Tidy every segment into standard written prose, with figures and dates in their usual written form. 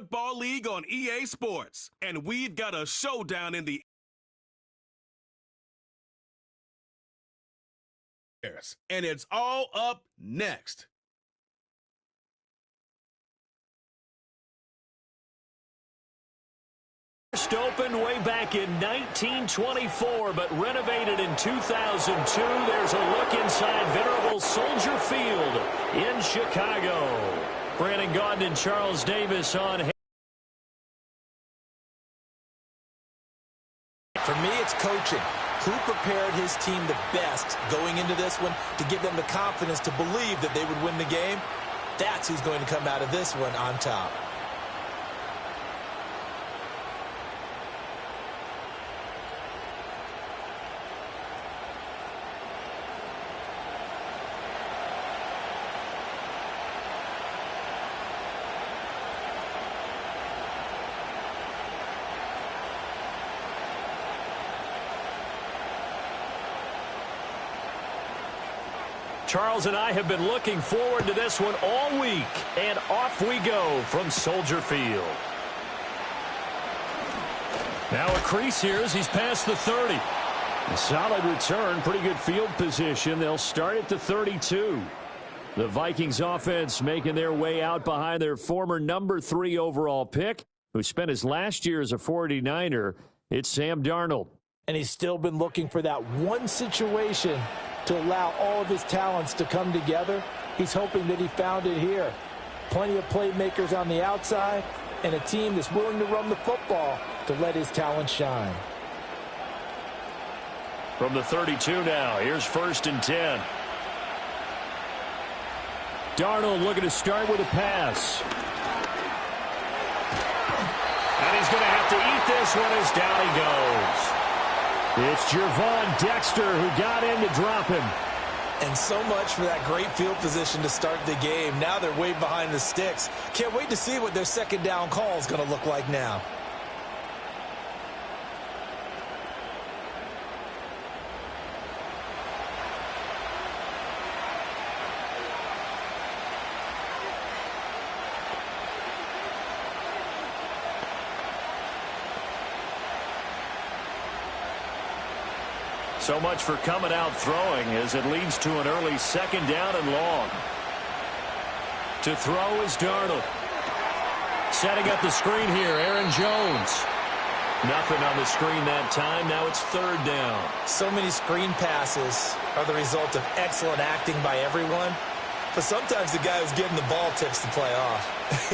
Football League on EA Sports, and we've got a showdown in the airs, and it's all up next. First opened way back in 1924, but renovated in 2002. There's a look inside venerable Soldier Field in Chicago. Brandon Gaudin and Charles Davis on. For me, it's coaching. Who prepared his team the best going into this one to give them the confidence to believe that they would win the game? That's who's going to come out of this one on top. Charles and I have been looking forward to this one all week, and off we go from Soldier Field. Now a crease here as he's past the 30. A solid return, pretty good field position. They'll start at the 32. The Vikings offense making their way out behind their former number 3 overall pick, who spent his last year as a 49er. It's Sam Darnold. And he's still been looking for that one situation to allow all of his talents to come together. He's hoping that he found it here. Plenty of playmakers on the outside and a team that's willing to run the football to let his talent shine. From the 32 now, here's 1st and 10. Darnold looking to start with a pass. And he's going to have to eat this one as down he goes. It's Gervon Dexter who got in to drop him. And so much for that great field position to start the game. Now they're way behind the sticks. Can't wait to see what their second down call is going to look like now. So much for coming out throwing as it leads to an early 2nd down and long. To throw is Darnold. Setting up the screen here, Aaron Jones. Nothing on the screen that time. Now it's 3rd down. So many screen passes are the result of excellent acting by everyone. But sometimes the guy who's getting the ball tips the play off.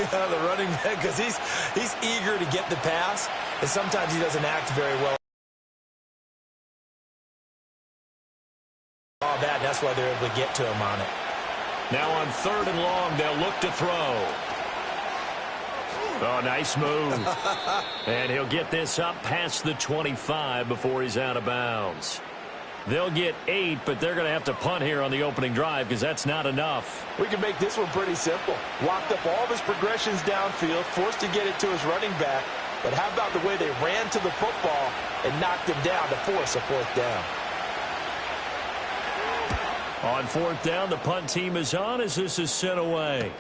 The running back, because he's eager to get the pass, and sometimes he doesn't act very well. That's why they're able to get to him on it. Now on 3rd and long, they'll look to throw. Oh, nice move. And he'll get this up past the 25 before he's out of bounds. They'll get 8, but they're going to have to punt here on the opening drive because that's not enough. We can make this one pretty simple. Locked up all of his progressions downfield, forced to get it to his running back. But how about the way they ran to the football and knocked him down to force a 4th down? On 4th down, the punt team is on as this is sent away.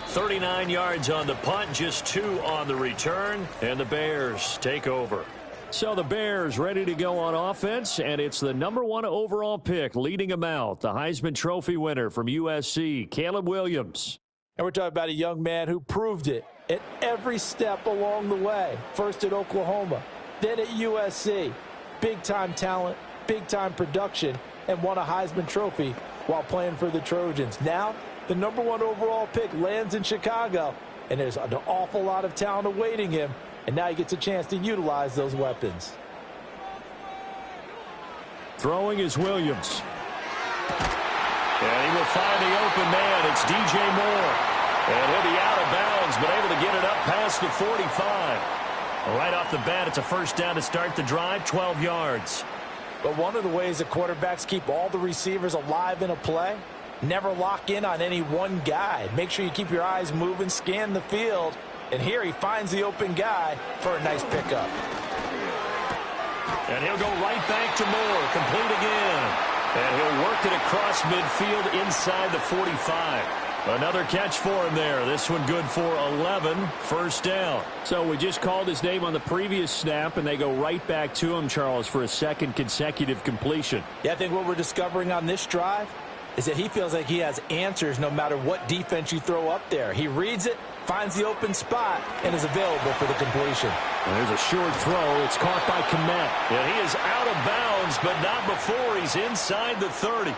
39 yards on the punt, just 2 on the return, and the Bears take over. So the Bears ready to go on offense, and it's the number 1 overall pick leading them out, the Heisman Trophy winner from USC, Caleb Williams. And we're talking about a young man who proved it at every step along the way. First at Oklahoma, then at USC. Big-time talent, big-time production, and won a Heisman Trophy while playing for the Trojans. Now, the number 1 overall pick lands in Chicago, and there's an awful lot of talent awaiting him, and now he gets a chance to utilize those weapons. Throwing is Williams. And he will find the open man. It's DJ Moore. And he'll be out of bounds, but able to get it up past the 45. Right off the bat, it's a 1st down to start the drive, 12 yards. But one of the ways that quarterbacks keep all the receivers alive in a play, never lock in on any one guy. Make sure you keep your eyes moving, scan the field. And here he finds the open guy for a nice pickup. And he'll go right back to Moore, complete again. And he'll work it across midfield inside the 45. Another catch for him there. This one good for 11. First down. So we just called his name on the previous snap, and they go right back to him, Charles, for a second consecutive completion. Yeah, I think what we're discovering on this drive is that he feels like he has answers no matter what defense you throw up there. He reads it, finds the open spot, and is available for the completion. And there's a short throw. It's caught by Komet. And he is out of bounds, but not before he's inside the 30.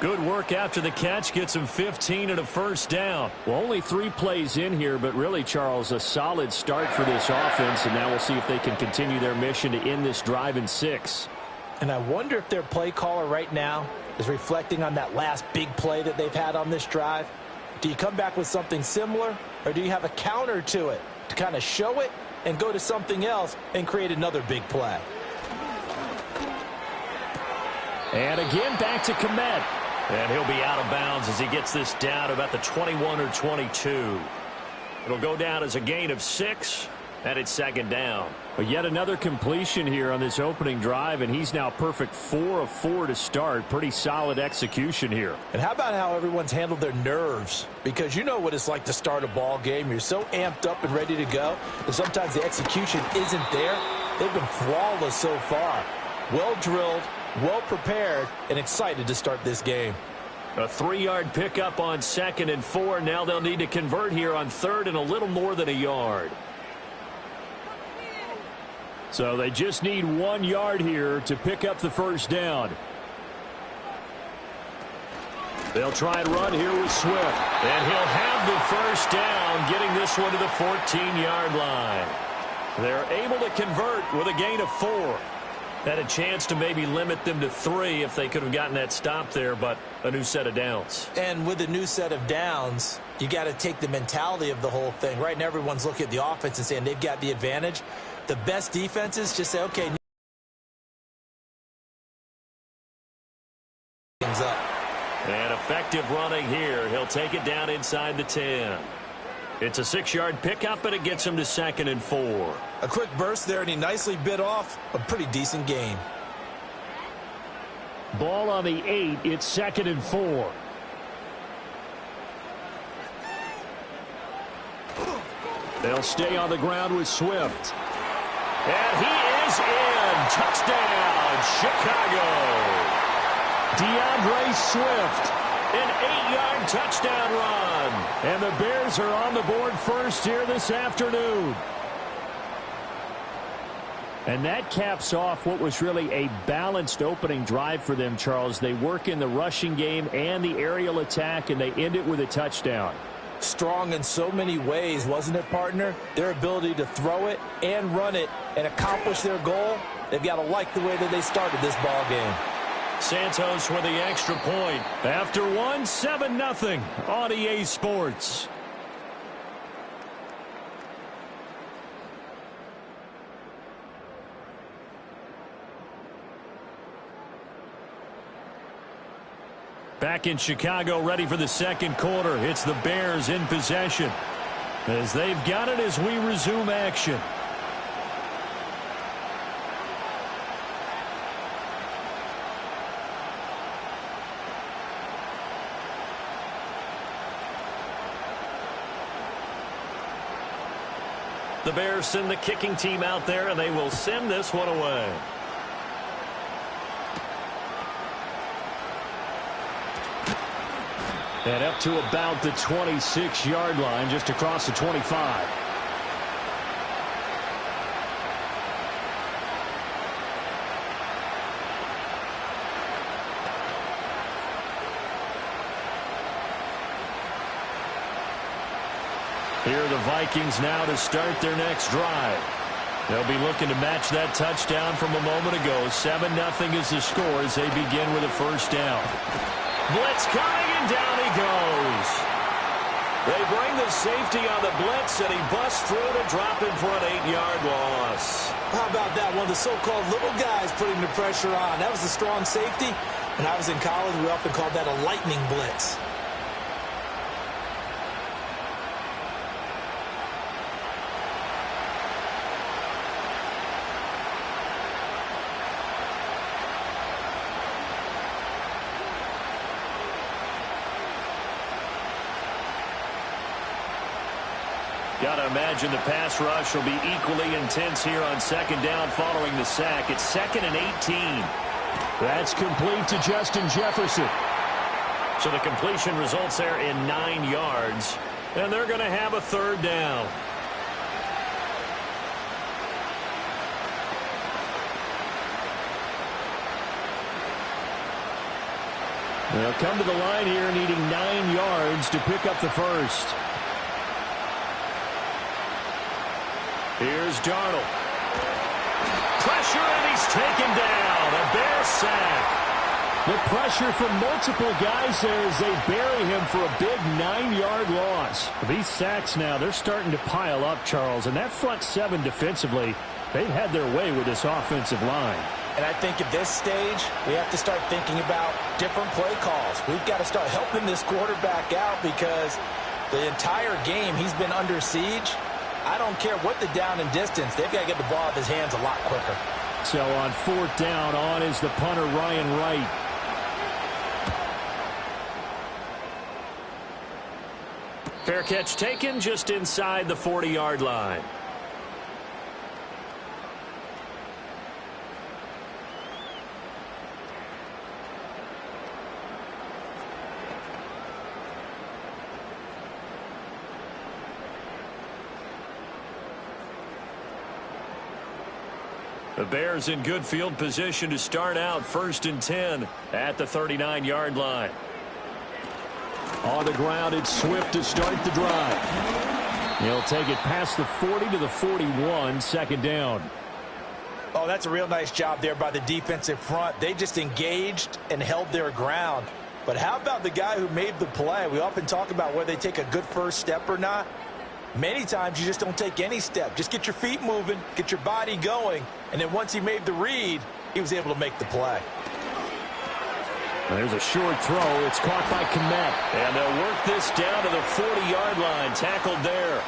Good work after the catch. Gets him 15 and a first down. Well, only 3 plays in here, but really, Charles, a solid start for this offense. And now we'll see if they can continue their mission to end this drive in 6. And I wonder if their play caller right now is reflecting on that last big play that they've had on this drive. Do you come back with something similar, or do you have a counter to it to kind of show it and go to something else and create another big play? And again, back to Komet. And he'll be out of bounds as he gets this down to about the 21 or 22. It'll go down as a gain of 6, and it's second down. But yet another completion here on this opening drive, and he's now perfect 4 of 4 to start. Pretty solid execution here. And how about how everyone's handled their nerves? Because you know what it's like to start a ball game. You're so amped up and ready to go, and sometimes the execution isn't there. They've been flawless so far. Well drilled, well prepared, and excited to start this game. A 3-yard pickup on 2nd and 4. Now they'll need to convert here on 3rd and a little more than a yard. So they just need 1 yard here to pick up the first down. They'll try and run here with Swift. And he'll have the first down, getting this one to the 14-yard line. They're able to convert with a gain of 4. Had a chance to maybe limit them to 3 if they could have gotten that stop there, but a new set of downs. And with a new set of downs, you got to take the mentality of the whole thing. Right now, everyone's looking at the offense and saying they've got the advantage. The best defenses just say, okay, things up. And effective running here. He'll take it down inside the 10. It's a 6-yard pickup, and it gets him to 2nd and 4. A quick burst there, and he nicely bit off a pretty decent gain. Ball on the 8. It's 2nd and 4. They'll stay on the ground with Swift. And he is in. Touchdown, Chicago. DeAndre Swift. An 8-yard touchdown run. And the Bears are on the board first here this afternoon. And that caps off what was really a balanced opening drive for them, Charles. They work in the rushing game and the aerial attack, and they end it with a touchdown. Strong in so many ways, wasn't it, partner? Their ability to throw it and run it and accomplish their goal, they've got to like the way that they started this ball game. Santos with the extra point. After 1, 7-0 on EA Sports. Back in Chicago, ready for the second quarter. It's the Bears in possession, as they've got it as we resume action. The Bears send the kicking team out there, and they will send this one away. And up to about the 26-yard line, just across the 25. Here are the Vikings now to start their next drive. They'll be looking to match that touchdown from a moment ago. 7-0 is the score as they begin with a first down. Blitz coming, and down he goes. They bring the safety on the blitz, and he busts through to drop him for an 8-yard loss. How about that? One of the so-called little guys putting the pressure on. That was a strong safety. When I was in college, we often called that a lightning blitz. Got to imagine the pass rush will be equally intense here on second down following the sack. It's 2nd and 18. That's complete to Justin Jefferson. So the completion results there in 9 yards, and they're going to have a 3rd down. They'll come to the line here needing 9 yards to pick up the first. Here's Darnold. Pressure, and he's taken down. A Bear sack. The pressure from multiple guys there as they bury him for a big 9-yard loss. These sacks now, they're starting to pile up, Charles. And that front 7 defensively, they've had their way with this offensive line. And I think at this stage, we have to start thinking about different play calls. We've got to start helping this quarterback out because the entire game he's been under siege. I don't care what the down and distance. They've got to get the ball out of his hands a lot quicker. So on 4th down, on is the punter, Ryan Wright. Fair catch taken just inside the 40-yard line. The Bears in good field position to start out 1st and 10 at the 39-yard line. On the ground, it's Swift to start the drive. He'll take it past the 40 to the 41, 2nd down. Oh, that's a real nice job there by the defensive front. They just engaged and held their ground. But how about the guy who made the play? We often talk about whether they take a good first step or not. Many times you just don't take any step. Just get your feet moving, get your body going, and then once he made the read, he was able to make the play. There's a short throw. It's caught by Kmet. And they'll work this down to the 40-yard line. Tackled there.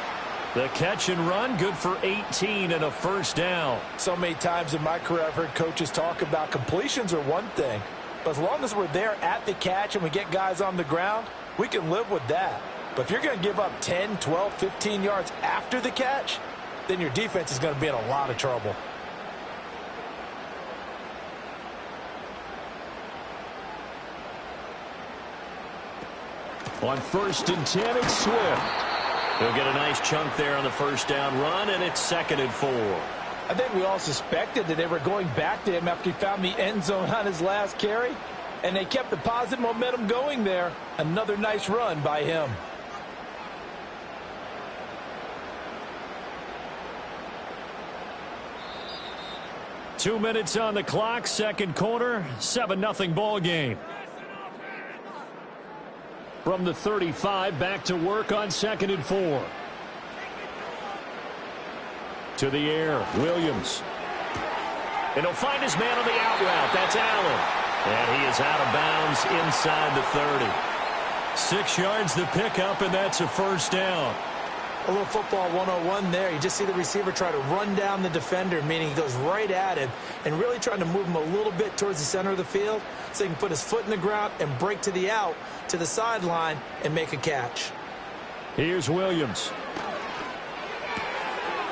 The catch and run, good for 18 and a 1st down. So many times in my career I've heard coaches talk about completions are one thing. But as long as we're there at the catch and we get guys on the ground, we can live with that. But if you're going to give up 10, 12, 15 yards after the catch, then your defense is going to be in a lot of trouble. On 1st and 10, it's Swift. He'll get a nice chunk there on the 1st down run, and it's 2nd and 4. I think we all suspected that they were going back to him after he found the end zone on his last carry, and they kept the positive momentum going there. Another nice run by him. Two minutes on the clock, 2nd quarter, 7-0 ball game. From the 35, back to work on 2nd and 4. To the air, Williams. And he'll find his man on the out route. That's Allen. And he is out of bounds inside the 30. 6 yards the pickup, and that's a 1st down. A little football 101 there. You just see the receiver try to run down the defender, meaning he goes right at him and really trying to move him a little bit towards the center of the field so he can put his foot in the ground and break to the out, to the sideline, and make a catch. Here's Williams.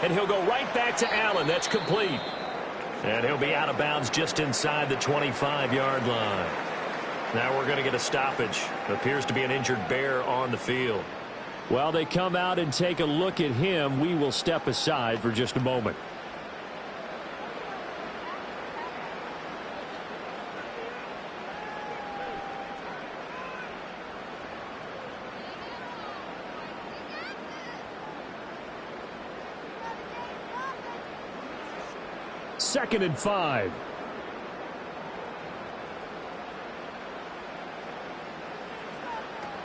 And he'll go right back to Allen. That's complete. And he'll be out of bounds just inside the 25-yard line. Now we're going to get a stoppage. Appears to be an injured Bear on the field. While they come out and take a look at him, we will step aside for just a moment. Second and 5.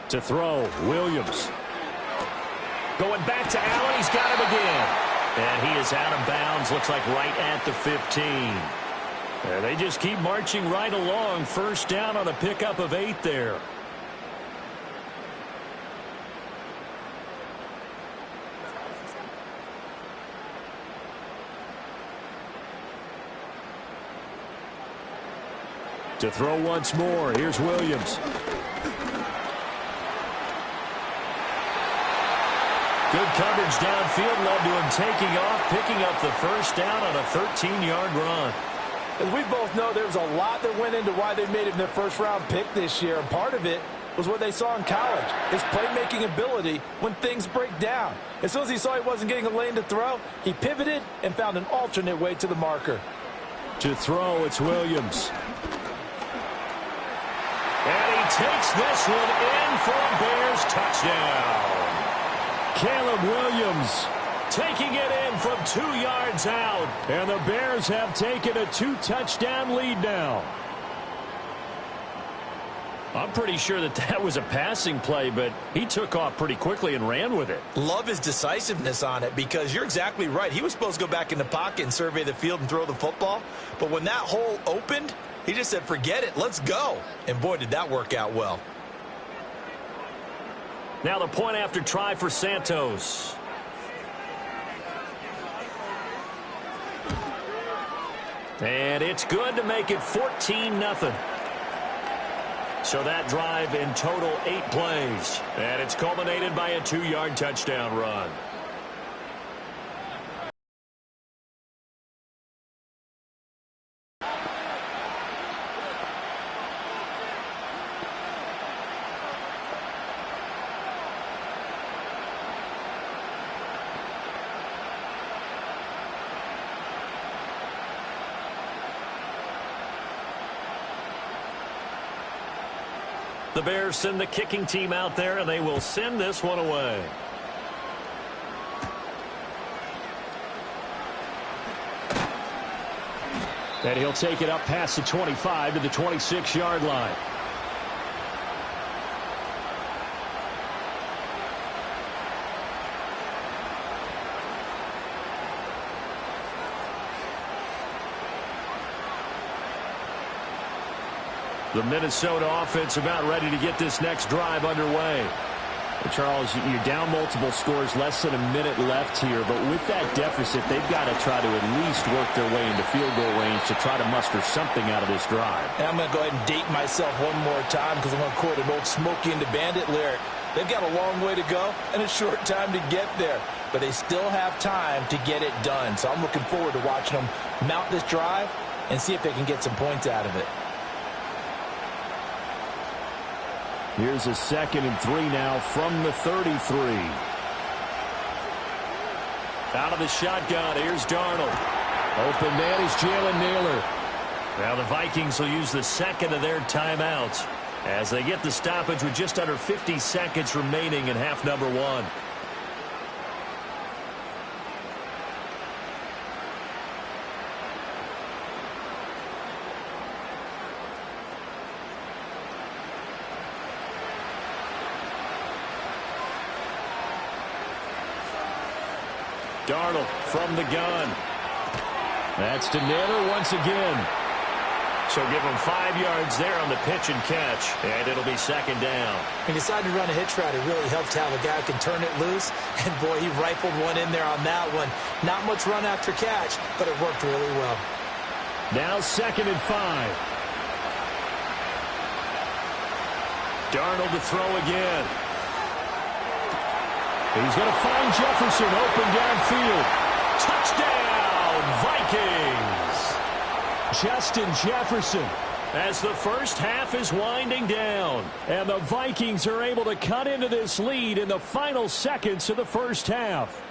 To throw, Williams. Going back to Allen, he's got him again. And he is out of bounds, looks like right at the 15. And they just keep marching right along. 1st down on a pickup of 8 there. To throw once more, here's Williams. Good coverage downfield led to him taking off, picking up the first down on a 13-yard run. As we both know, there's a lot that went into why they made him their first-round pick this year, and part of it was what they saw in college, his playmaking ability when things break down. As soon as he saw he wasn't getting a lane to throw, he pivoted and found an alternate way to the marker. To throw, it's Williams. And he takes this one in for a Bears touchdown. Caleb Williams taking it in from 2 yards out. And the Bears have taken a 2-touchdown lead now. I'm pretty sure that was a passing play, but he took off pretty quickly and ran with it. Love his decisiveness on it because you're exactly right. He was supposed to go back in the pocket and survey the field and throw the football. But when that hole opened, he just said, forget it, let's go. And boy, did that work out well. Now the point after try for Santos. And it's good to make it 14-0. So that drive in total 8 plays. And it's culminated by a 2-yard touchdown run. The Bears send the kicking team out there, and they will send this one away. And he'll take it up past the 25 to the 26-yard line. The Minnesota offense about ready to get this next drive underway. Charles, you're down multiple scores, less than a minute left here, but with that deficit, they've got to try to at least work their way into field goal range to try to muster something out of this drive. And I'm going to go ahead and date myself one more time because I'm going to quote an old Smokey and the Bandit lyric. They've got a long way to go and a short time to get there, but they still have time to get it done. So I'm looking forward to watching them mount this drive and see if they can get some points out of it. Here's a 2nd and 3 now from the 33. Out of the shotgun, here's Darnold. Open man is Jalen Naylor. Now the Vikings will use the second of their timeouts as they get the stoppage with just under 50 seconds remaining in half number 1. Darnold from the gun. That's to Naylor once again. So give him 5 yards there on the pitch and catch, and it'll be 2nd down. He decided to run a hitch route. It really helped to have a guy who can turn it loose, and boy, he rifled one in there on that one. Not much run after catch, but it worked really well. Now 2nd and 5. Darnold to throw again. He's going to find Jefferson open downfield. Touchdown, Vikings! Justin Jefferson as the first half is winding down. And the Vikings are able to cut into this lead in the final seconds of the first half.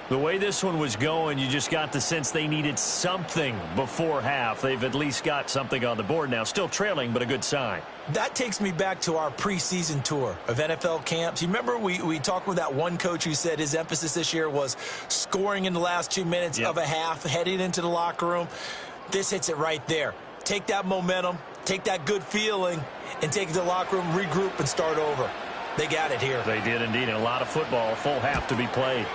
The way this one was going, you just got the sense they needed something before half. They've at least got something on the board now. Still trailing, but a good sign. That takes me back to our preseason tour of NFL camps. You remember we talked with that one coach who said his emphasis this year was scoring in the last 2 minutes of a half, heading into the locker room. This hits it right there. Take that momentum, take that good feeling, and take it to the locker room, regroup, and start over. They got it here. They did indeed. And a lot of football, full half to be played.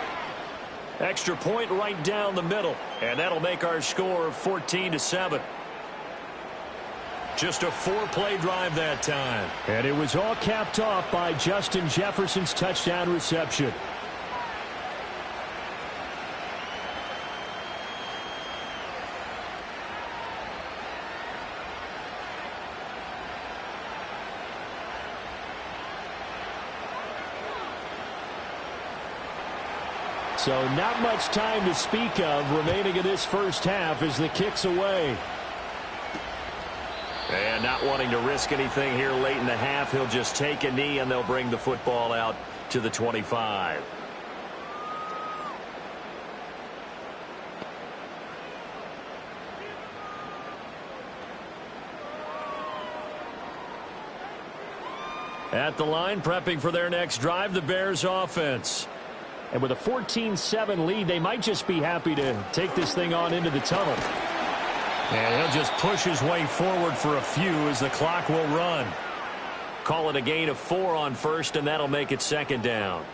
Extra point right down the middle, and that'll make our score 14-7. Just a 4-play drive that time. And it was all capped off by Justin Jefferson's touchdown reception. So not much time to speak of remaining in this first half as the kick's away. And not wanting to risk anything here late in the half, he'll just take a knee and they'll bring the football out to the 25. At the line, prepping for their next drive, the Bears offense. And with a 14-7 lead, they might just be happy to take this thing on into the tunnel. And he'll just push his way forward for a few as the clock will run. Call it a gain of 4 on first, and that'll make it second down.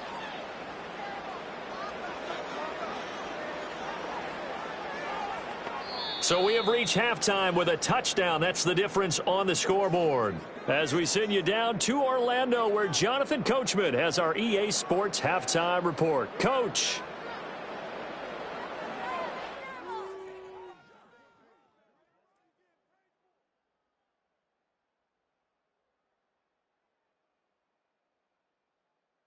So we have reached halftime with a touchdown. That's the difference on the scoreboard. As we send you down to Orlando, where Jonathan Coachman has our EA Sports Halftime Report. Coach.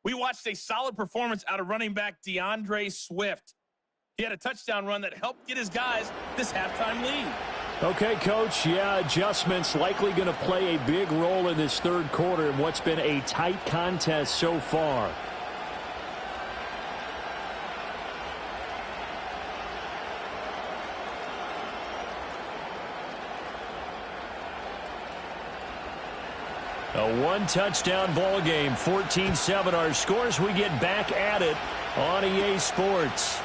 We watched a solid performance out of running back DeAndre Swift. He had a touchdown run that helped get his guys this halftime lead. Okay, Coach, yeah, adjustments likely going to play a big role in this third quarter in what's been a tight contest so far. A one-touchdown ball game, 14-7 our scores. We get back at it on EA Sports.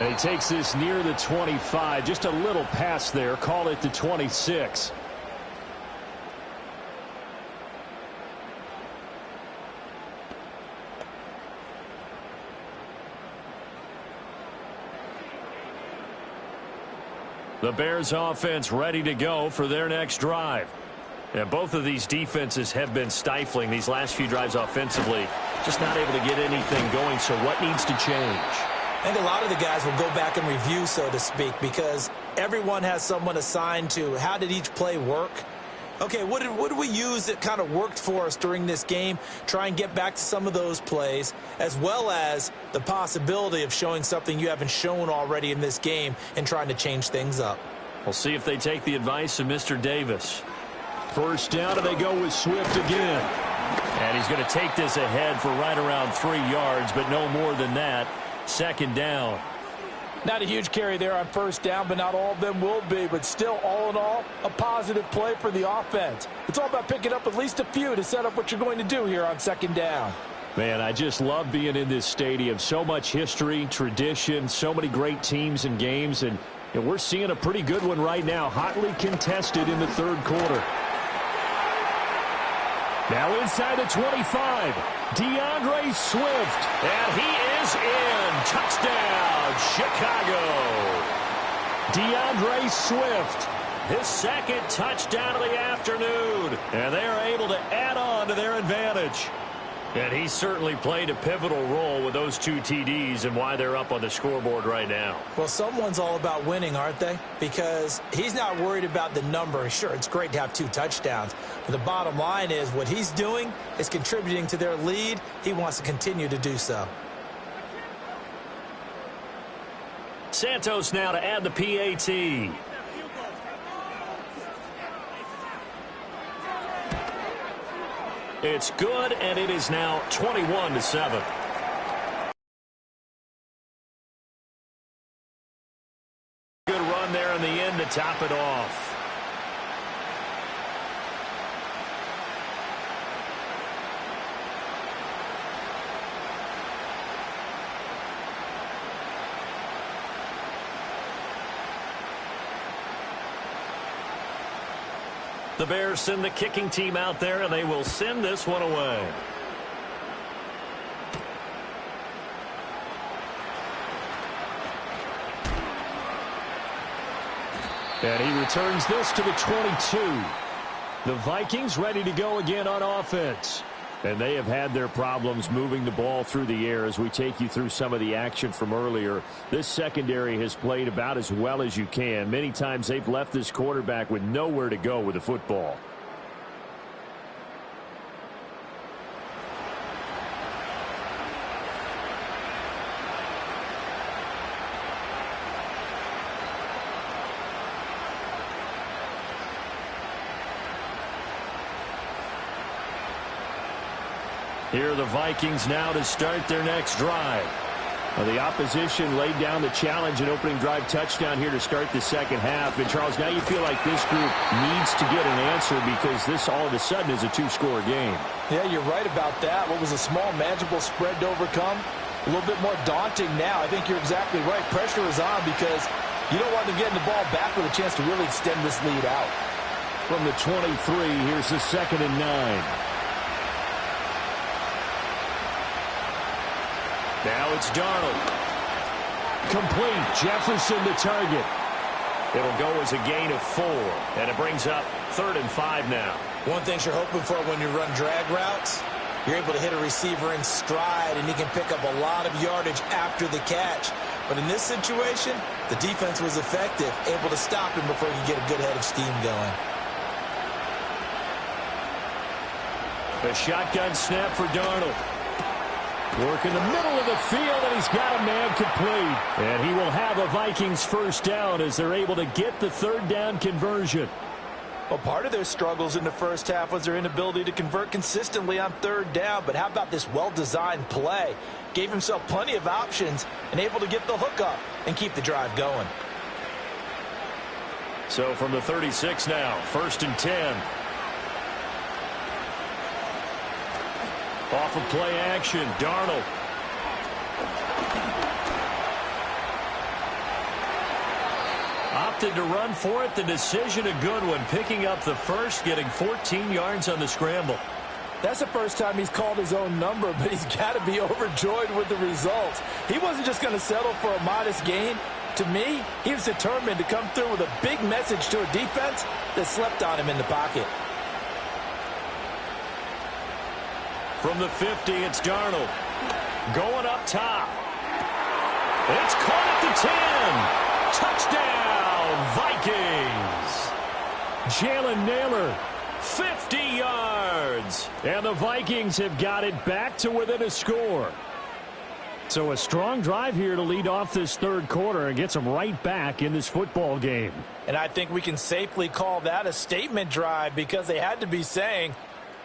And he takes this near the 25. Just a little pass there. Call it the 26. The Bears offense ready to go for their next drive. And both of these defenses have been stifling these last few drives offensively. Just not able to get anything going. So what needs to change? I think a lot of the guys will go back and review, so to speak, because everyone has someone assigned to how did each play work. Okay, what did we use that kind of worked for us during this game? Try and get back to some of those plays, as well as the possibility of showing something you haven't shown already in this game and trying to change things up. We'll see if they take the advice of Mr. Davis. First down, and they go with Swift again. And he's going to take this ahead for right around 3 yards, but no more than that. Second down. Not a huge carry there on first down, but not all of them will be. But still, all in all, a positive play for the offense. It's all about picking up at least a few to set up what you're going to do here on second down. Man, I just love being in this stadium. So much history, tradition, so many great teams and games. And we're seeing a pretty good one right now, hotly contested in the third quarter. Now inside the 25, DeAndre Swift. And he is in. Touchdown, Chicago. DeAndre Swift, his second touchdown of the afternoon. And they are able to add on to their advantage. And he certainly played a pivotal role with those 2 TDs and why they're up on the scoreboard right now. Well, someone's all about winning, aren't they? Because he's not worried about the number. Sure, it's great to have 2 touchdowns. But the bottom line is what he's doing is contributing to their lead. He wants to continue to do so. Santos now to add the PAT. It's good, and it is now 21-7. Good run there in the end to top it off. The Bears send the kicking team out there, and they will send this one away. And he returns this to the 22. The Vikings ready to go again on offense. And they have had their problems moving the ball through the air as we take you through some of the action from earlier. This secondary has played about as well as you can. Many times they've left this quarterback with nowhere to go with the football. Here are the Vikings now to start their next drive. Well, the opposition laid down the challenge and opening drive touchdown here to start the second half. And, Charles, now you feel like this group needs to get an answer because this all of a sudden is a two-score game. Yeah, you're right about that. What was a small, manageable spread to overcome, a little bit more daunting now. I think you're exactly right. Pressure is on because you don't want them getting the ball back with a chance to really extend this lead out. From the 23, here's the 2nd and 9. Now it's Darnold. Complete. Jefferson the target. It'll go as a gain of 4. And it brings up 3rd and 5 now. One thing you're hoping for when you run drag routes, you're able to hit a receiver in stride, and he can pick up a lot of yardage after the catch. But in this situation, the defense was effective, able to stop him before he could get a good head of steam going. A shotgun snap for Darnold. Work in the middle of the field, and he's got a man complete. And he will have a Vikings first down as they're able to get the 3rd down conversion. Well, part of their struggles in the first half was their inability to convert consistently on 3rd down. But how about this well-designed play? Gave himself plenty of options and able to get the hook up and keep the drive going. So from the 36 now, 1st and 10. Off of play action, Darnold. Opted to run for it. The decision a good one. Picking up the first, getting 14 yards on the scramble. That's the first time he's called his own number, but he's got to be overjoyed with the results. He wasn't just going to settle for a modest gain. To me, he was determined to come through with a big message to a defense that slept on him in the pocket. From the 50, it's Darnold. Going up top. It's caught at the 10. Touchdown, Vikings. Jalen Naylor, 50 yards. And the Vikings have got it back to within a score. So a strong drive here to lead off this 3rd quarter and gets them right back in this football game. And I think we can safely call that a statement drive because they had to be saying,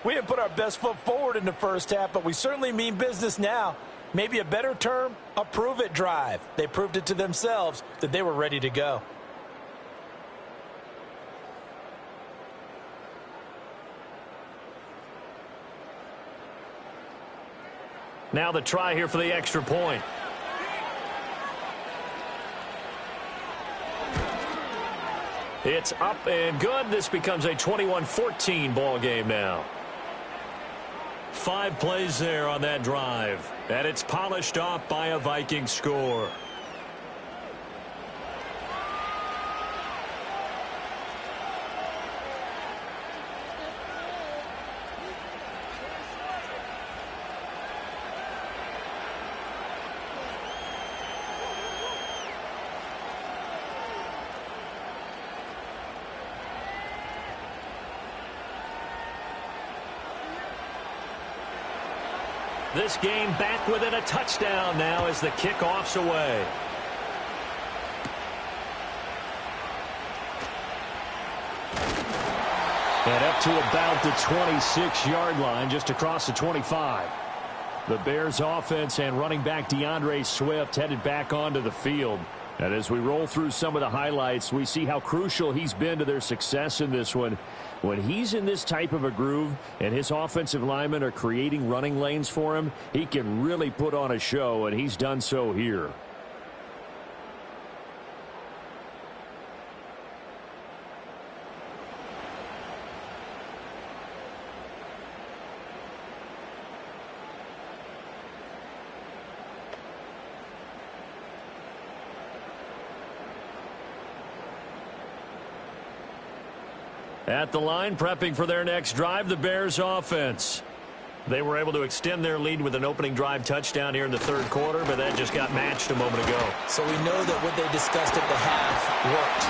we didn't put our best foot forward in the first half, but we certainly mean business now. Maybe a better term, a prove-it drive. They proved it to themselves that they were ready to go. Now the try here for the extra point. It's up and good. This becomes a 21-14 ball game now. 5 plays there on that drive. And it's polished off by a Viking score. This game back within a touchdown now as the kickoff's away. And up to about the 26-yard line, just across the 25. The Bears offense and running back DeAndre Swift headed back onto the field. And as we roll through some of the highlights, we see how crucial he's been to their success in this one. When he's in this type of a groove and his offensive linemen are creating running lanes for him, he can really put on a show, and he's done so here. At the line, prepping for their next drive, the Bears offense. They were able to extend their lead with an opening drive touchdown here in the 3rd quarter, but that just got matched a moment ago. So we know that what they discussed at the half worked.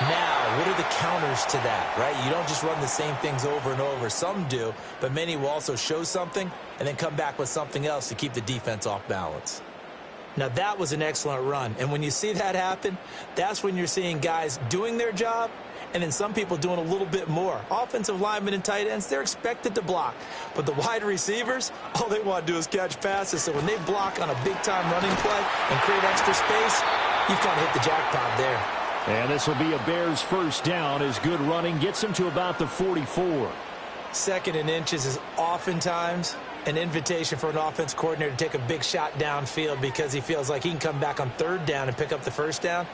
Now, what are the counters to that, right? You don't just run the same things over and over. Some do, but many will also show something and then come back with something else to keep the defense off balance. Now, that was an excellent run, and when you see that happen, that's when you're seeing guys doing their job And then some people doing a little bit more. Offensive linemen and tight ends, they're expected to block. But the wide receivers, all they want to do is catch passes. So when they block on a big-time running play and create extra space, you've kind of hit the jackpot there. And this will be a Bears first down as good running gets them to about the 44. Second and inches is oftentimes an invitation for an offense coordinator to take a big shot downfield because he feels like he can come back on third down and pick up the first down.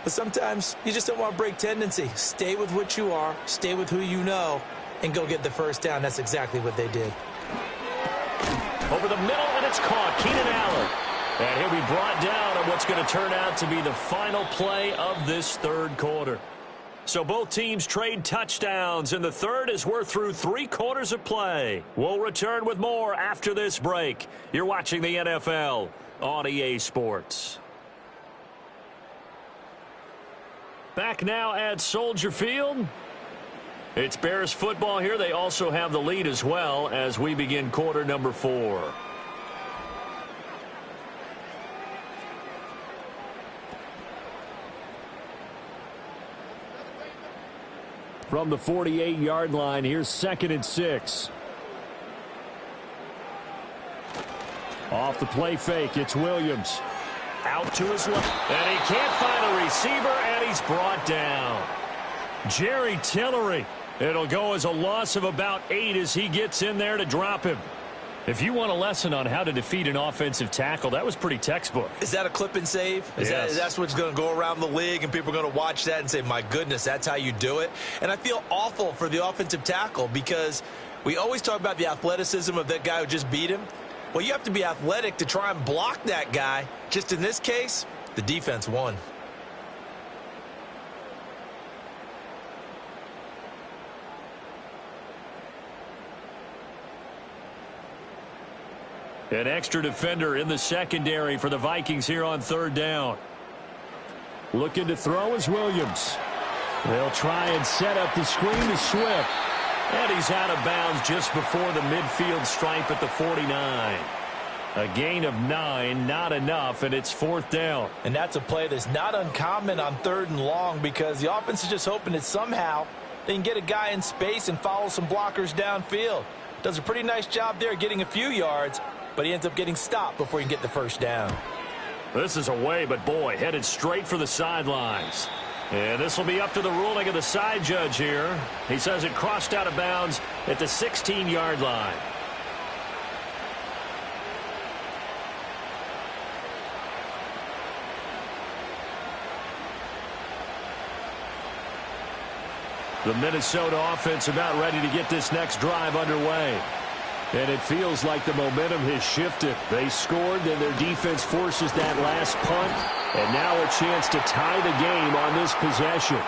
But sometimes you just don't want to break tendency. Stay with what you are, stay with who you know, and go get the first down. That's exactly what they did. Over the middle, and it's caught. Keenan Allen. And he'll be brought down on what's going to turn out to be the final play of this third quarter. So both teams trade touchdowns, and the third as we're through 3 quarters of play. We'll return with more after this break. You're watching the NFL on EA Sports. Back now at Soldier Field. It's Bears football here. They also have the lead as well as we begin quarter number 4. From the 48-yard line, here's 2nd and 6. Off the play fake, it's Williams. Out to his left, and he can't find a receiver, and he's brought down. Jerry Tillery. It'll go as a loss of about 8 as he gets in there to drop him. If you want a lesson on how to defeat an offensive tackle, that was pretty textbook. Is that a clip and save? Yes. That's what's going to go around the league, and people are going to watch that and say, my goodness, that's how you do it? And I feel awful for the offensive tackle because we always talk about the athleticism of that guy who just beat him. Well, you have to be athletic to try and block that guy. Just in this case, the defense won. An extra defender in the secondary for the Vikings here on third down. Looking to throw is Williams. They'll try and set up the screen to Swift. And he's out of bounds just before the midfield stripe at the 49. A gain of 9, not enough, and it's 4th down. And that's a play that's not uncommon on 3rd and long because the offense is just hoping that somehow they can get a guy in space and follow some blockers downfield. Does a pretty nice job there getting a few yards, but he ends up getting stopped before he can get the first down. This is away, but boy, headed straight for the sidelines. And this will be up to the ruling of the side judge here. He says it crossed out of bounds at the 16-yard line. The Minnesota offense about ready to get this next drive underway. And it feels like the momentum has shifted. They scored, then their defense forces that last punt. And now a chance to tie the game on this possession.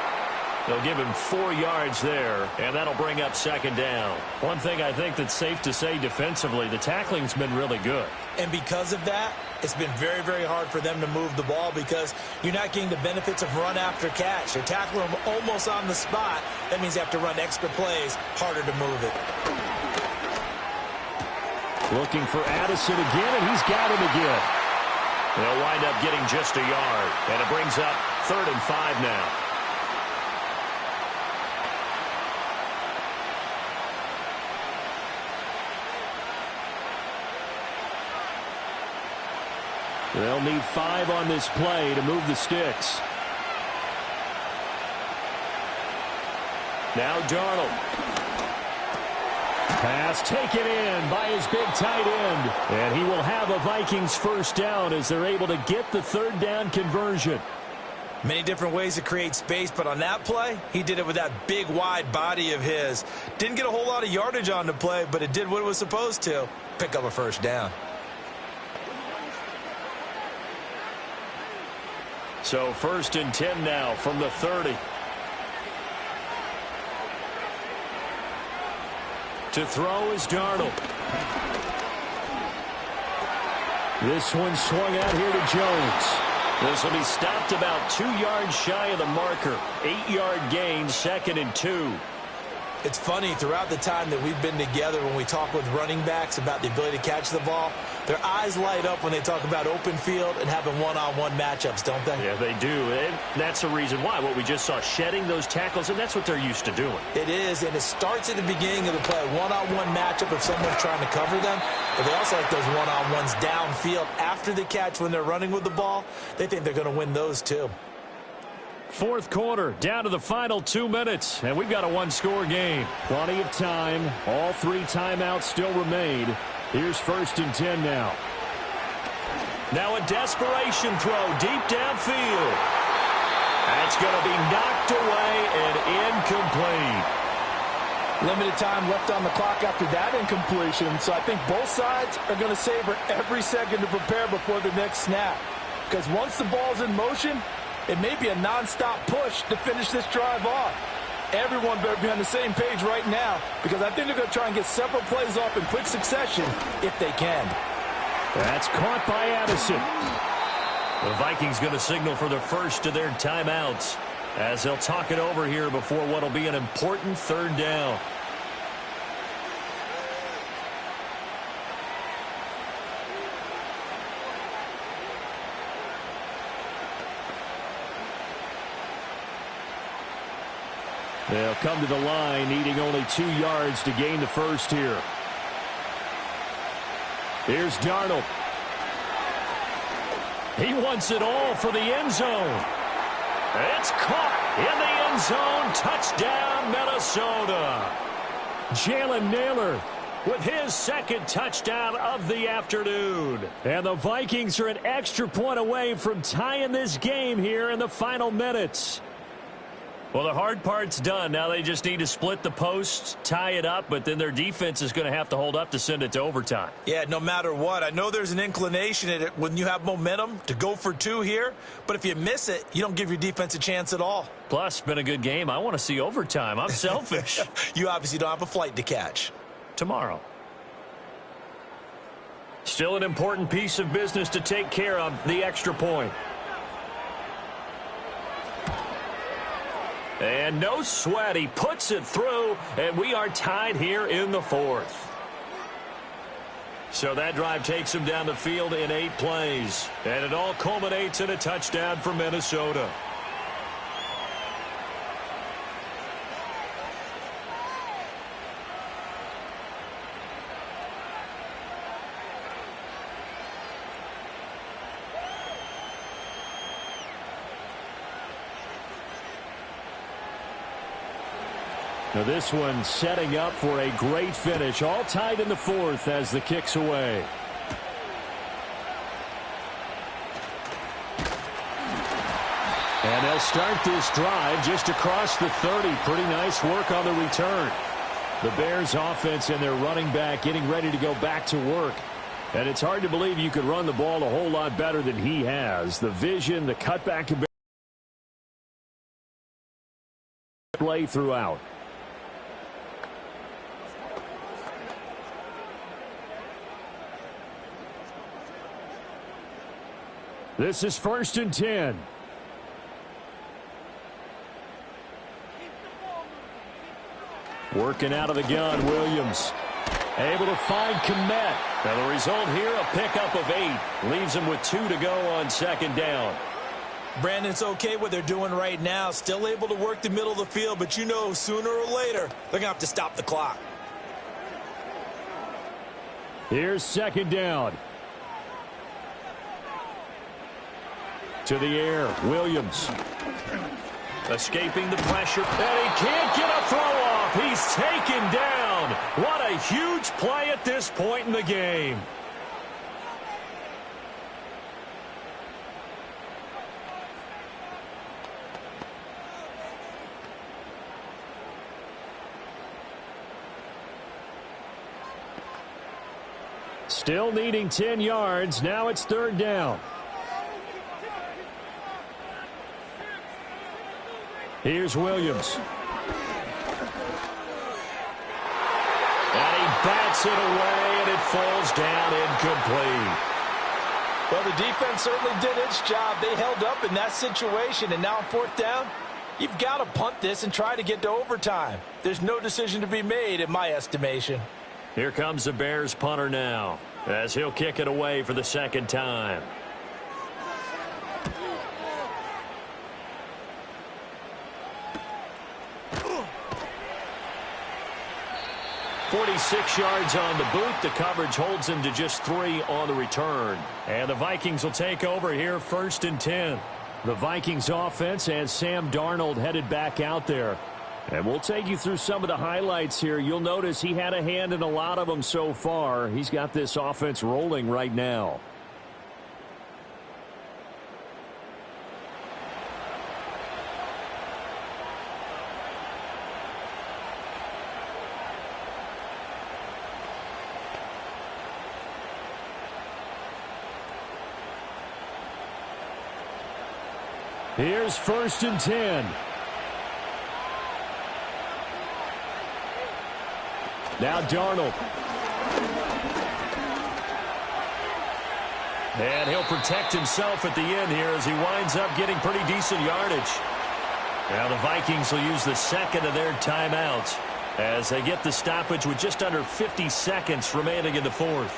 They'll give him 4 yards there, and that'll bring up 2nd down. One thing I think that's safe to say defensively, the tackling's been really good. And because of that, it's been very, very hard for them to move the ball because you're not getting the benefits of run after catch. They're tackling them almost on the spot. That means they have to run extra plays, harder to move it. Looking for Addison again, and he's got him again. They'll wind up getting just a yard, and it brings up 3rd and 5 now. They'll need 5 on this play to move the sticks. Now Darnold. Pass taken in by his big tight end. And he will have a Vikings first down as they're able to get the 3rd down conversion. Many different ways to create space, but on that play, he did it with that big, wide body of his. Didn't get a whole lot of yardage on the play, but it did what it was supposed to. Pick up a first down. So 1st and 10 now from the 30. To throw is Darnold. This one swung out here to Jones. This will be stopped about 2 yards shy of the marker. 8-yard gain, 2nd and 2. It's funny, throughout the time that we've been together, when we talk with running backs about the ability to catch the ball, their eyes light up when they talk about open field and having one-on-one matchups, don't they? Yeah, they do. And that's the reason why. What we just saw, shedding those tackles, and that's what they're used to doing. It is, and it starts at the beginning of the play. One-on-one matchup if someone's trying to cover them, but they also like those one-on-ones downfield after the catch when they're running with the ball. They think they're going to win those too. Fourth quarter, down to the final 2 minutes, and we've got a one-score game. Plenty of time. All 3 timeouts still remain. Here's 1st and 10 now. Now a desperation throw deep downfield. That's going to be knocked away and incomplete. Limited time left on the clock after that incompletion, so I think both sides are going to savor every second to prepare before the next snap. Because once the ball's in motion, it may be a non-stop push to finish this drive off. Everyone better be on the same page right now, because I think they're going to try and get several plays off in quick succession if they can. That's caught by Addison. The Vikings going to signal for the first of their timeouts as they'll talk it over here before what will be an important 3rd down. They'll come to the line needing only 2 yards to gain the first here. Here's Darnold. He wants it all for the end zone. It's caught in the end zone. Touchdown, Minnesota. Jalen Naylor with his 2nd touchdown of the afternoon. And the Vikings are an extra point away from tying this game here in the final minutes. Well, the hard part's done. Now they just need to split the posts, tie it up, but then their defense is going to have to hold up to send it to overtime. Yeah, no matter what. I know there's an inclination in it when you have momentum to go for 2 here, but if you miss it, you don't give your defense a chance at all. Plus, been a good game. I want to see overtime. I'm selfish. You obviously don't have a flight to catch. Tomorrow. Still an important piece of business to take care of, the extra point. And no sweat. He puts it through, and we are tied here in the 4th. So that drive takes him down the field in 8 plays. And it all culminates in a touchdown for Minnesota. Now this one setting up for a great finish. All tied in the 4th as the kick's away. And they'll start this drive just across the 30. Pretty nice work on the return. The Bears offense and their running back getting ready to go back to work. And it's hard to believe you could run the ball a whole lot better than he has. The vision, the cutback play throughout. This is 1st and 10. Working out of the gun, Williams. Able to find Kmet. Now the result here, a pickup of 8. Leaves him with 2 to go on 2nd down. Brandon, it's okay what they're doing right now. Still able to work the middle of the field, but you know sooner or later they're going to have to stop the clock. Here's 2nd down. To the air, Williams. Escaping the pressure, and he can't get a throw off. He's taken down. What a huge play at this point in the game. Still needing 10 yards. Now it's 3rd down. Here's Williams. And he bats it away, and it falls down incomplete. Well, the defense certainly did its job. They held up in that situation, and now on 4th down, You've got to punt this and try to get to overtime. There's no decision to be made in my estimation. Here comes the Bears punter now, as he'll kick it away for the second time. 46 yards on the boot. The coverage holds him to just 3 on the return. And the Vikings will take over here, 1st and 10. The Vikings offense has Sam Darnold headed back out there. And we'll take you through some of the highlights here. You'll notice he had a hand in a lot of them so far. He's got this offense rolling right now. Here's 1st and 10. Now Darnold. And he'll protect himself at the end here as he winds up getting pretty decent yardage. Now the Vikings will use the second of their timeouts as they get the stoppage with just under 50 seconds remaining in the 4th.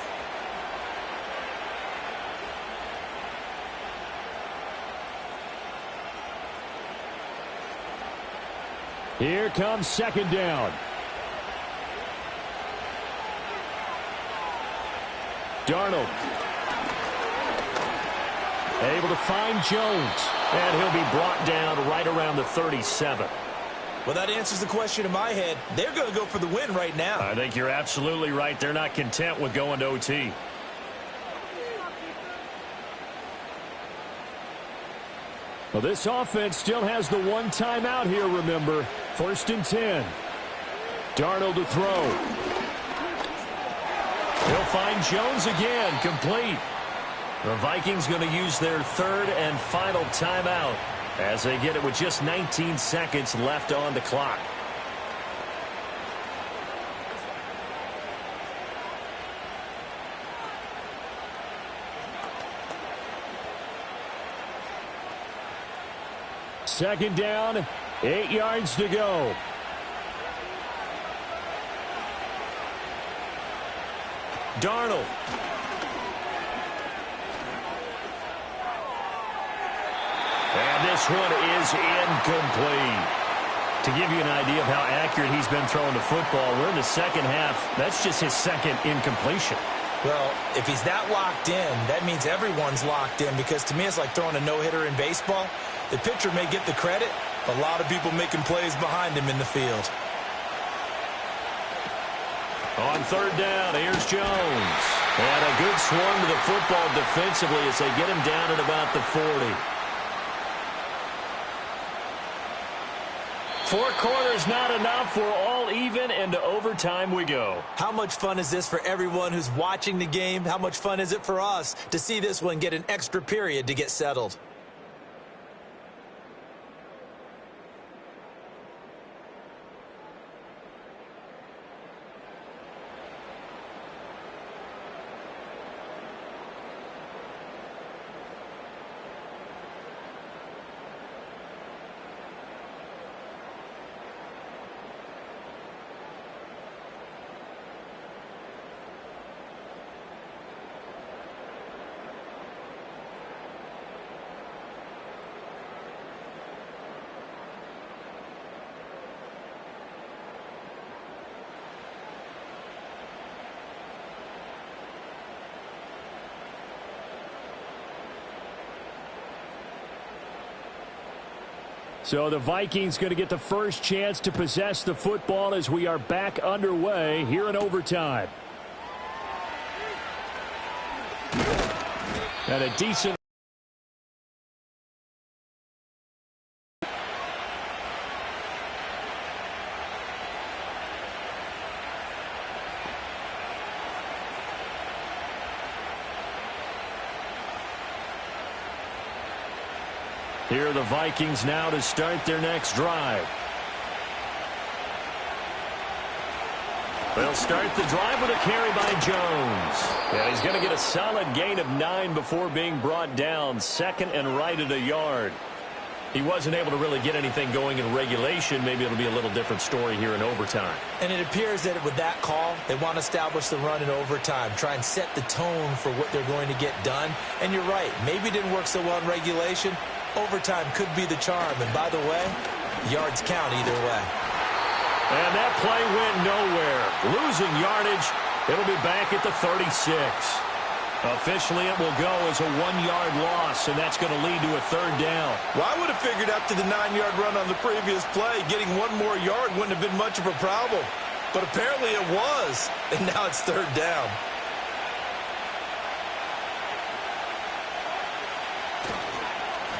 Here comes 2nd down. Darnold. Able to find Jones. And he'll be brought down right around the 37. Well, that answers the question in my head. They're going to go for the win right now. I think you're absolutely right. They're not content with going to OT. Well, this offense still has the one timeout here, remember. 1st and 10. Darnold to throw. He'll find Jones again, complete. The Vikings going to use their 3rd and final timeout as they get it with just 19 seconds left on the clock. Second down, 8 yards to go. Darnold. And this one is incomplete. To give you an idea of how accurate he's been throwing the football, we're in the second half. That's just his 2nd incompletion. Well, if he's that locked in, that means everyone's locked in, because to me it's like throwing a no-hitter in baseball. The pitcher may get the credit, a lot of people making plays behind him in the field. On 3rd down, here's Jones. And a good swarm to the football defensively as they get him down at about the 40. 4 quarters not enough. We're all even, and to overtime we go. How much fun is this for everyone who's watching the game? How much fun is it for us to see this one get an extra period to get settled? So the Vikings going to get the first chance to possess the football as we are back underway here in overtime. And a decent... Here are the Vikings now to start their next drive. They'll start the drive with a carry by Jones. And he's going to get a solid gain of 9 before being brought down. 2nd and right at a yard. He wasn't able to really get anything going in regulation. Maybe it'll be a little different story here in overtime. And it appears that with that call, they want to establish the run in overtime, try and set the tone for what they're going to get done. And you're right, maybe it didn't work so well in regulation. Overtime could be the charm. And by the way, yards count either way. And that play went nowhere. Losing yardage. It'll be back at the 36. Officially, it will go as a 1-yard loss, and that's going to lead to a 3rd down. Well, I would have figured after the 9-yard run on the previous play, getting 1 more yard wouldn't have been much of a problem. But apparently it was, and now it's 3rd down.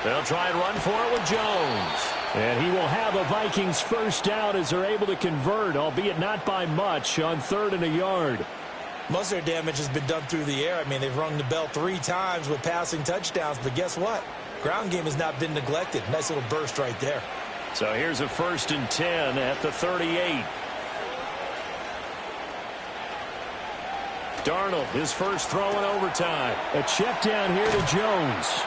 They'll try and run for it with Jones. And he will have a Vikings 1st down as they're able to convert, albeit not by much, on 3rd and a yard. Most of their damage has been done through the air. I mean, they've rung the bell 3 times with passing touchdowns, but guess what? Ground game has not been neglected. Nice little burst right there. So here's a 1st and 10 at the 38. Darnold, his first throw in overtime. A check down here to Jones.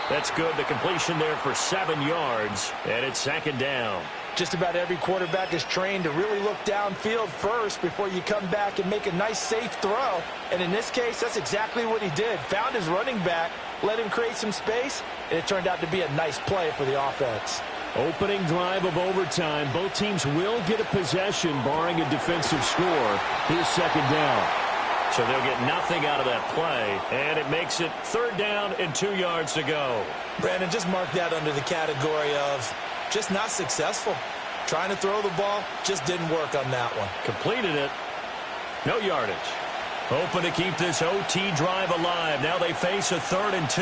That's good. The completion there for 7 yards, and it's 2nd down. Just about every quarterback is trained to really look downfield first before you come back and make a nice, safe throw. And in this case, that's exactly what he did. Found his running back, let him create some space, and it turned out to be a nice play for the offense. Opening drive of overtime. Both teams will get a possession, barring a defensive score. Here's 2nd down. So they'll get nothing out of that play, and it makes it 3rd down and 2 yards to go. Brandon, just mark that under the category of just not successful. Trying to throw the ball, just didn't work on that one. Completed it. No yardage. Hoping to keep this OT drive alive. Now they face a 3rd and 2.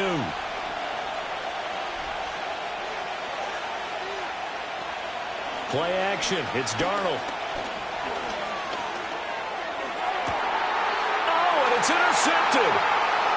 Play action. It's Darnold. Oh, and it's intercepted.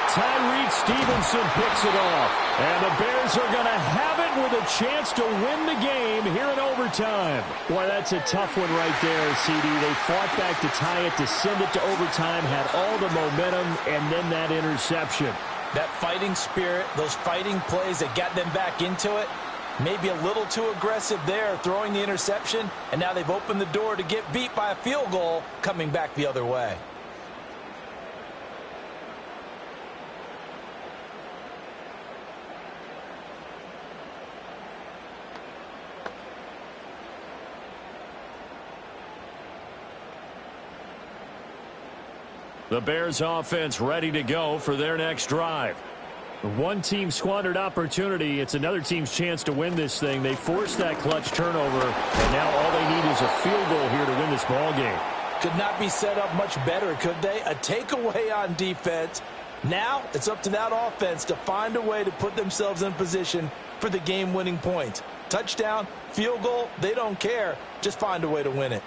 Tyreek Stevenson picks it off. And the Bears are going to have it with a chance to win the game here in overtime. Boy, that's a tough one right there, CD. They fought back to tie it, to send it to overtime, had all the momentum, and then that interception. That fighting spirit, those fighting plays that got them back into it, maybe a little too aggressive there, throwing the interception, and now they've opened the door to get beat by a field goal coming back the other way. The Bears offense ready to go for their next drive. One team squandered opportunity. It's another team's chance to win this thing. They forced that clutch turnover, and now all they need is a field goal here to win this ball game. Could not be set up much better, could they? A takeaway on defense. Now it's up to that offense to find a way to put themselves in position for the game-winning point. Touchdown, field goal, they don't care. Just find a way to win it.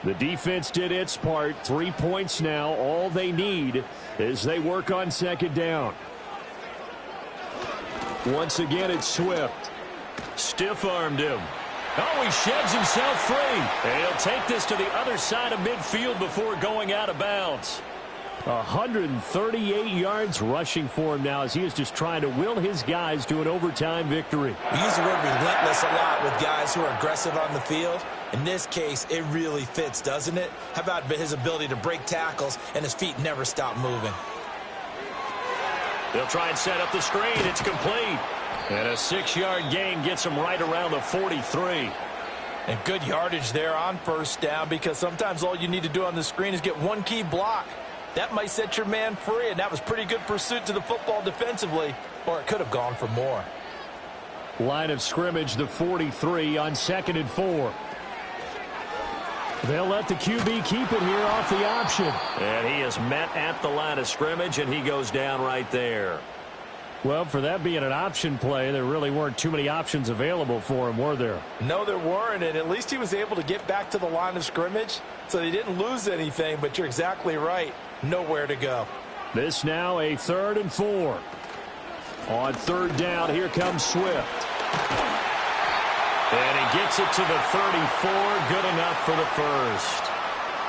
The defense did its part. 3 points now. All they need as they work on 2nd down. Once again, it's Swift. Stiff-armed him. Oh, he sheds himself free. And he'll take this to the other side of midfield before going out of bounds. 138 yards rushing for him now as he is just trying to will his guys to an overtime victory. We use the word relentless a lot with guys who are aggressive on the field. In this case, it really fits, doesn't it? How about his ability to break tackles and his feet never stop moving? They'll try and set up the screen. It's complete. And a 6-yard gain gets him right around the 43. And good yardage there on 1st down, because sometimes all you need to do on the screen is get one key block. That might set your man free, and that was pretty good pursuit to the football defensively, or it could have gone for more. Line of scrimmage, the 43 on 2nd and 4. They'll let the QB keep it here off the option. And he is met at the line of scrimmage, and he goes down right there. Well, for that being an option play, there really weren't too many options available for him, were there? No, there weren't, and at least he was able to get back to the line of scrimmage, so they didn't lose anything, but you're exactly right. Nowhere to go. This now a 3rd and 4. On 3rd down, here comes Swift. And he gets it to the 34. Good enough for the first.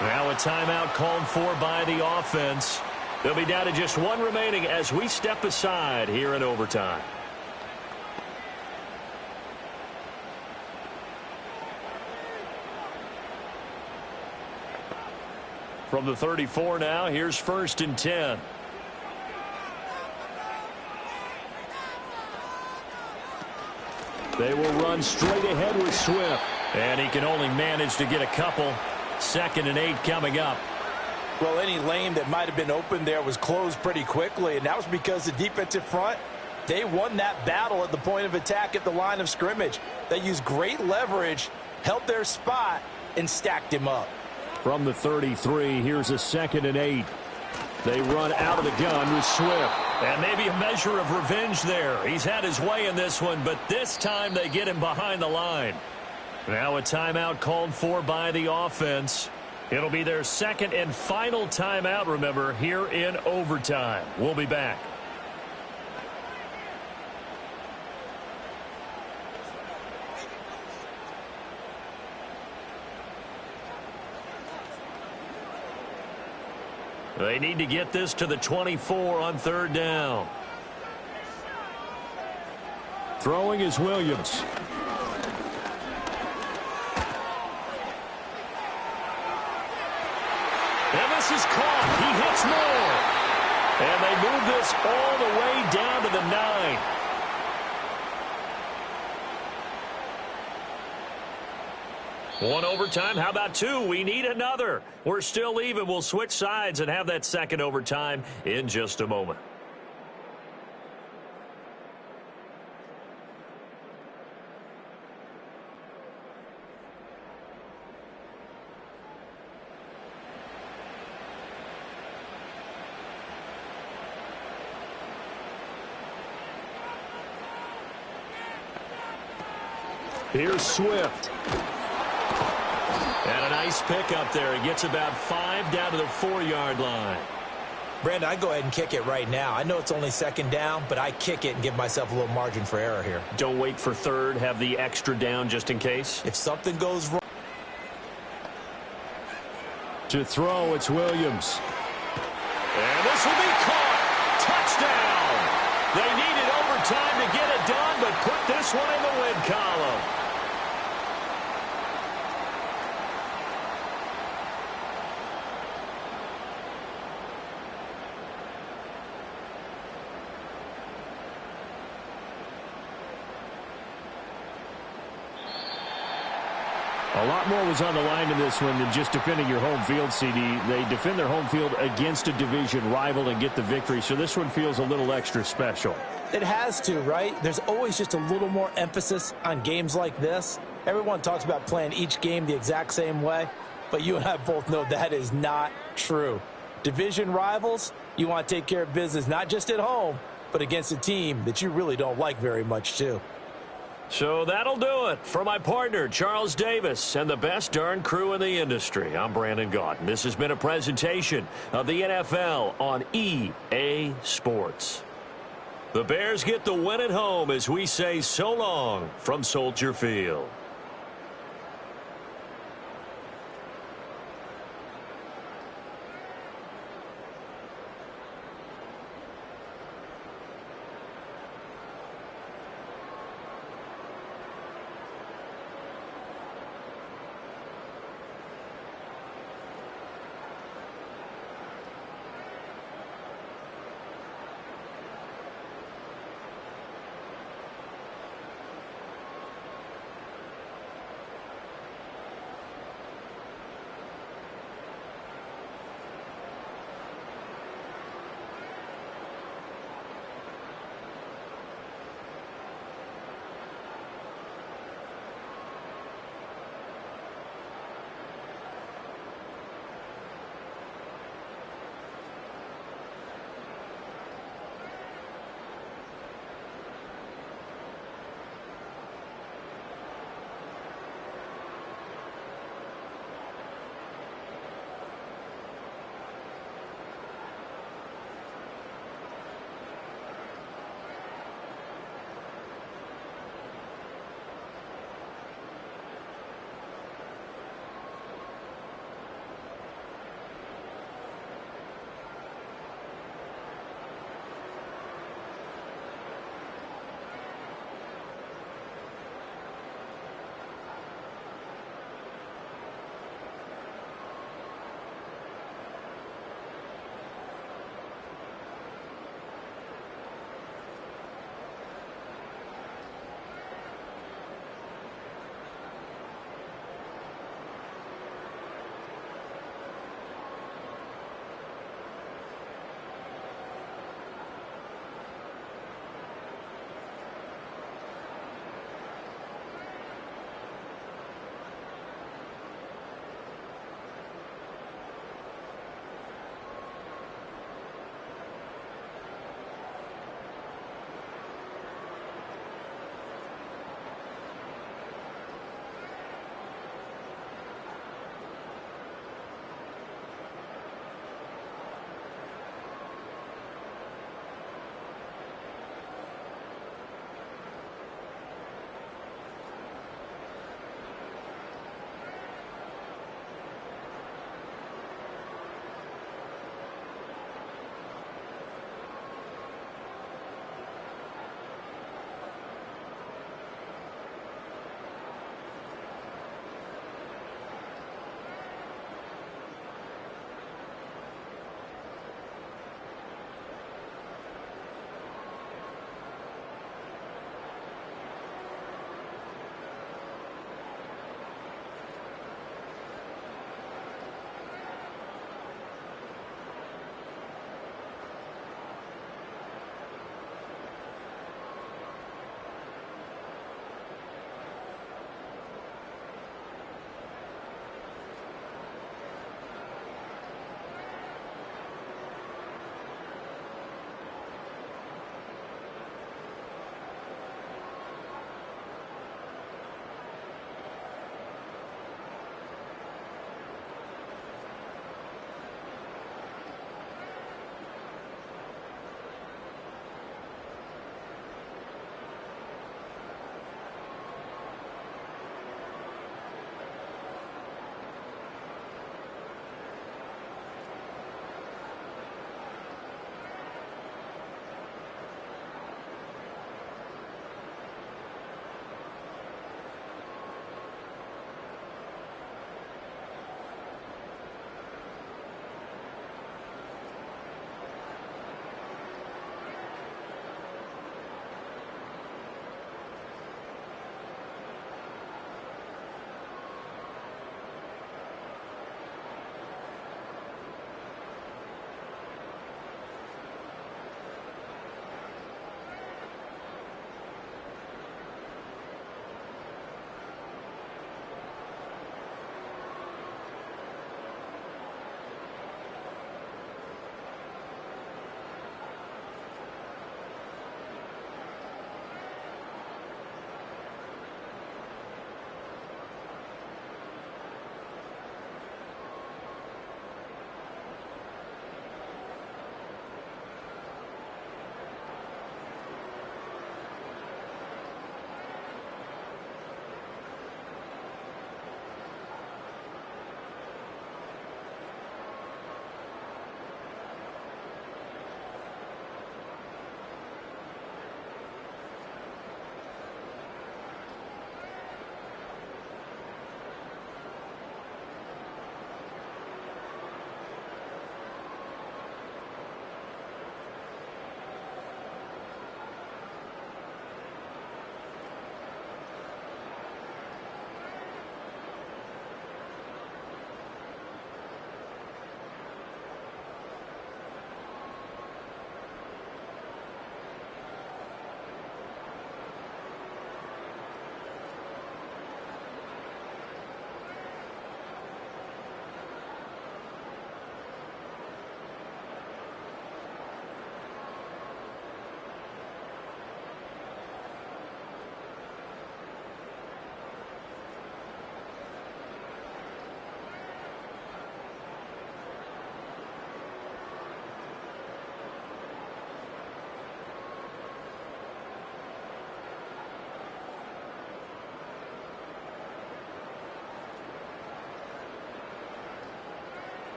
Now a timeout called for by the offense. They'll be down to just one remaining as we step aside here in overtime. From the 34 now, here's 1st and 10. They will run straight ahead with Swift. And he can only manage to get a couple. 2nd and 8 coming up. Well, any lane that might have been open there was closed pretty quickly, and that was because the defensive front, they won that battle at the point of attack at the line of scrimmage. They used great leverage, held their spot, and stacked him up. From the 33, here's a 2nd and 8. They run out of the gun with Swift. And maybe a measure of revenge there. He's had his way in this one, but this time they get him behind the line. Now a timeout called for by the offense. It'll be their 2nd and final timeout, remember, here in overtime. We'll be back. They need to get this to the 24 on 3rd down. Throwing is Williams. And this is caught. He hits more. And they move this all the way down to the 9. One overtime. How about 2? We need another. We're still even. We'll switch sides and have that 2nd overtime in just a moment. Here's Swift. And a nice pick up there. He gets about 5 down to the 4-yard line. Brandon, I go ahead and kick it right now. I know it's only 2nd down, but I kick it and give myself a little margin for error here. Don't wait for 3rd. Have the extra down just in case. If something goes wrong. To throw, it's Williams. And this will be caught. Touchdown. They needed overtime to get it done, but put this one in the win column. A lot more was on the line in this one than just defending your home field, CD. They defend their home field against a division rival and get the victory, so this one feels a little extra special. It has to, right? There's always just a little more emphasis on games like this. Everyone talks about playing each game the exact same way, but you and I both know that is not true. Division rivals, you want to take care of business not just at home, but against a team that you really don't like very much, too. So that'll do it. For my partner, Charles Davis, and the best darn crew in the industry, I'm Brandon Gaudin. This has been a presentation of the NFL on EA Sports. The Bears get the win at home as we say so long from Soldier Field.